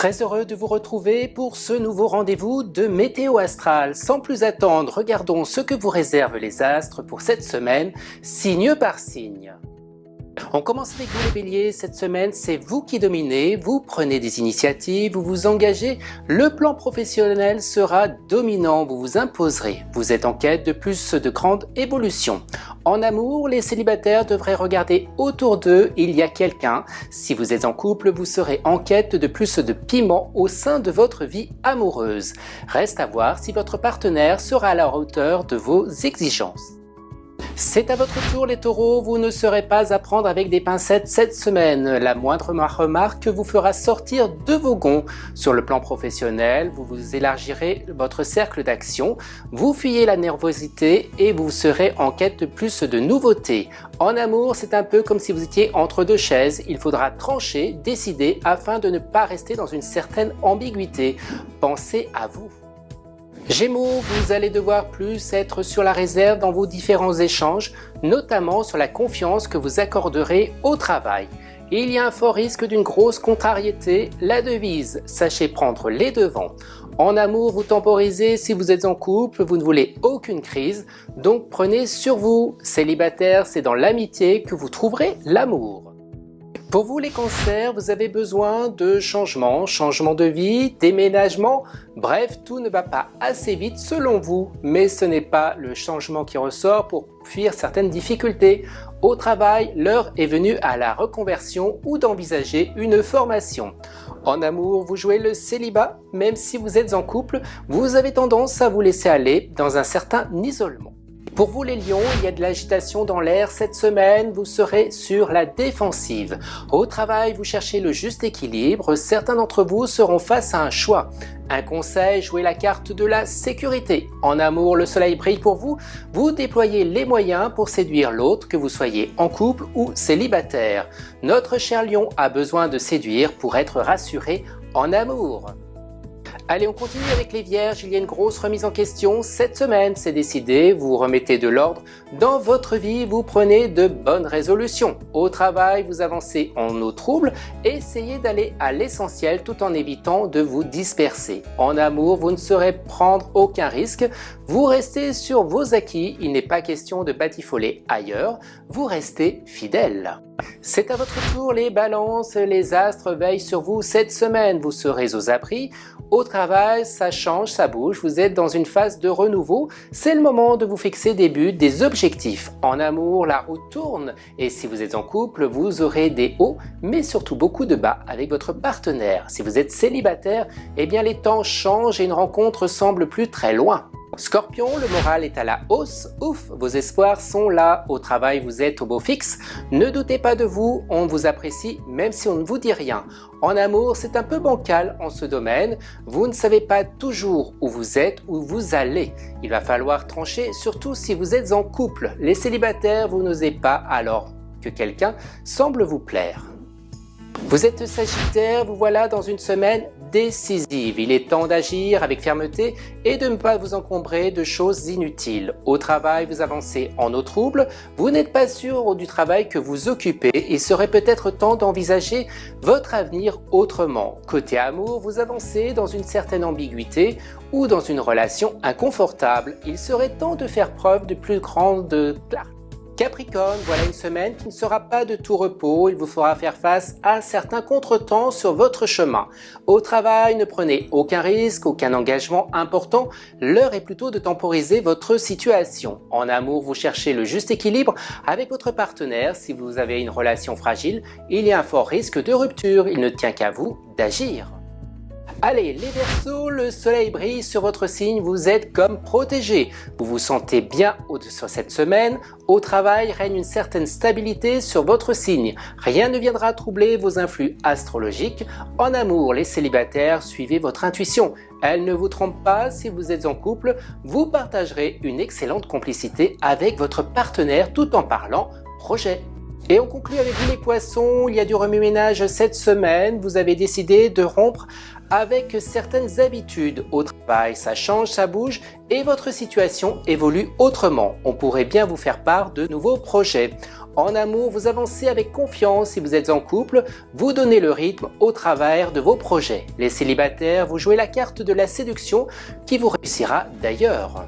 Très heureux de vous retrouver pour ce nouveau rendez-vous de Météo Astral. Sans plus attendre, regardons ce que vous réservent les astres pour cette semaine, signe par signe. On commence avec vous les béliers, cette semaine c'est vous qui dominez, vous prenez des initiatives, vous vous engagez, le plan professionnel sera dominant, vous vous imposerez, vous êtes en quête de plus de grandes évolutions. En amour, les célibataires devraient regarder autour d'eux, il y a quelqu'un. Si vous êtes en couple, vous serez en quête de plus de piment au sein de votre vie amoureuse. Reste à voir si votre partenaire sera à la hauteur de vos exigences. C'est à votre tour les taureaux, vous ne serez pas à prendre avec des pincettes cette semaine. La moindre remarque vous fera sortir de vos gonds. Sur le plan professionnel, vous élargirez votre cercle d'action, vous fuyez la nervosité et vous serez en quête de plus de nouveautés. En amour, c'est un peu comme si vous étiez entre deux chaises, il faudra trancher, décider afin de ne pas rester dans une certaine ambiguïté. Pensez à vous. Gémeaux, vous allez devoir plus être sur la réserve dans vos différents échanges, notamment sur la confiance que vous accorderez au travail. Il y a un fort risque d'une grosse contrariété, la devise, sachez prendre les devants. En amour, vous temporisez si vous êtes en couple, vous ne voulez aucune crise, donc prenez sur vous. Célibataire, c'est dans l'amitié que vous trouverez l'amour. Pour vous les cancers, vous avez besoin de changement de vie, déménagement, bref, tout ne va pas assez vite selon vous, mais ce n'est pas le changement qui ressort pour fuir certaines difficultés. Au travail, l'heure est venue à la reconversion ou d'envisager une formation. En amour, vous jouez le célibat, même si vous êtes en couple, vous avez tendance à vous laisser aller dans un certain isolement. Pour vous les lions, il y a de l'agitation dans l'air cette semaine, vous serez sur la défensive. Au travail, vous cherchez le juste équilibre, certains d'entre vous seront face à un choix. Un conseil, jouez la carte de la sécurité. En amour, le soleil brille pour vous, vous déployez les moyens pour séduire l'autre, que vous soyez en couple ou célibataire. Notre cher lion a besoin de séduire pour être rassuré en amour. Allez, on continue avec les vierges, il y a une grosse remise en question cette semaine, c'est décidé, vous remettez de l'ordre dans votre vie, vous prenez de bonnes résolutions. Au travail, vous avancez en eau trouble, essayez d'aller à l'essentiel tout en évitant de vous disperser. En amour, vous ne saurez prendre aucun risque, vous restez sur vos acquis, il n'est pas question de batifoler ailleurs, vous restez fidèle. C'est à votre tour les balances, les astres veillent sur vous cette semaine, vous serez aux abris. Au travail, ça change, ça bouge, vous êtes dans une phase de renouveau, c'est le moment de vous fixer des buts, des objectifs. En amour, la roue tourne et si vous êtes en couple, vous aurez des hauts, mais surtout beaucoup de bas avec votre partenaire. Si vous êtes célibataire, eh bien les temps changent et une rencontre semble plus très loin. Scorpion, le moral est à la hausse, ouf, vos espoirs sont là, au travail vous êtes au beau fixe, ne doutez pas de vous, on vous apprécie même si on ne vous dit rien. En amour, c'est un peu bancal en ce domaine, vous ne savez pas toujours où vous êtes, où vous allez. Il va falloir trancher, surtout si vous êtes en couple. Les célibataires, vous n'osez pas alors que quelqu'un semble vous plaire. Vous êtes Sagittaire, vous voilà dans une semaine décisive. Il est temps d'agir avec fermeté et de ne pas vous encombrer de choses inutiles. Au travail, vous avancez en eau trouble, vous n'êtes pas sûr du travail que vous occupez. Il serait peut-être temps d'envisager votre avenir autrement. Côté amour, vous avancez dans une certaine ambiguïté ou dans une relation inconfortable. Il serait temps de faire preuve de plus grande clarté. Capricorne, voilà une semaine qui ne sera pas de tout repos, il vous faudra faire face à certains contretemps sur votre chemin. Au travail, ne prenez aucun risque, aucun engagement important, l'heure est plutôt de temporiser votre situation. En amour, vous cherchez le juste équilibre avec votre partenaire, si vous avez une relation fragile, il y a un fort risque de rupture, il ne tient qu'à vous d'agir. Allez, les Verseaux, le soleil brille sur votre signe, vous êtes comme protégé. Vous vous sentez bien sur cette semaine. Au travail, règne une certaine stabilité sur votre signe. Rien ne viendra troubler vos influx astrologiques. En amour, les célibataires, suivez votre intuition. Elle ne vous trompe pas, si vous êtes en couple, vous partagerez une excellente complicité avec votre partenaire tout en parlant projet. Et on conclut avec vous les poissons, il y a du remue-ménage cette semaine, vous avez décidé de rompre avec certaines habitudes au travail, ça change, ça bouge et votre situation évolue autrement. On pourrait bien vous faire part de nouveaux projets. En amour, vous avancez avec confiance si vous êtes en couple, vous donnez le rythme au travers de vos projets. Les célibataires, vous jouez la carte de la séduction qui vous réussira d'ailleurs.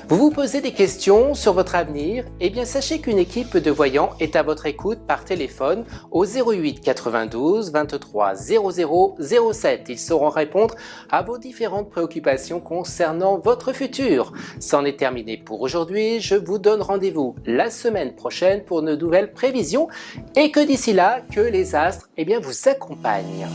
Vous vous posez des questions sur votre avenir? Eh bien sachez qu'une équipe de voyants est à votre écoute par téléphone au 08 92 23 00 07. Ils sauront répondre à vos différentes préoccupations concernant votre futur. C'en est terminé pour aujourd'hui. Je vous donne rendez-vous la semaine prochaine pour de nouvelles prévisions et que d'ici là, que les astres vous accompagnent.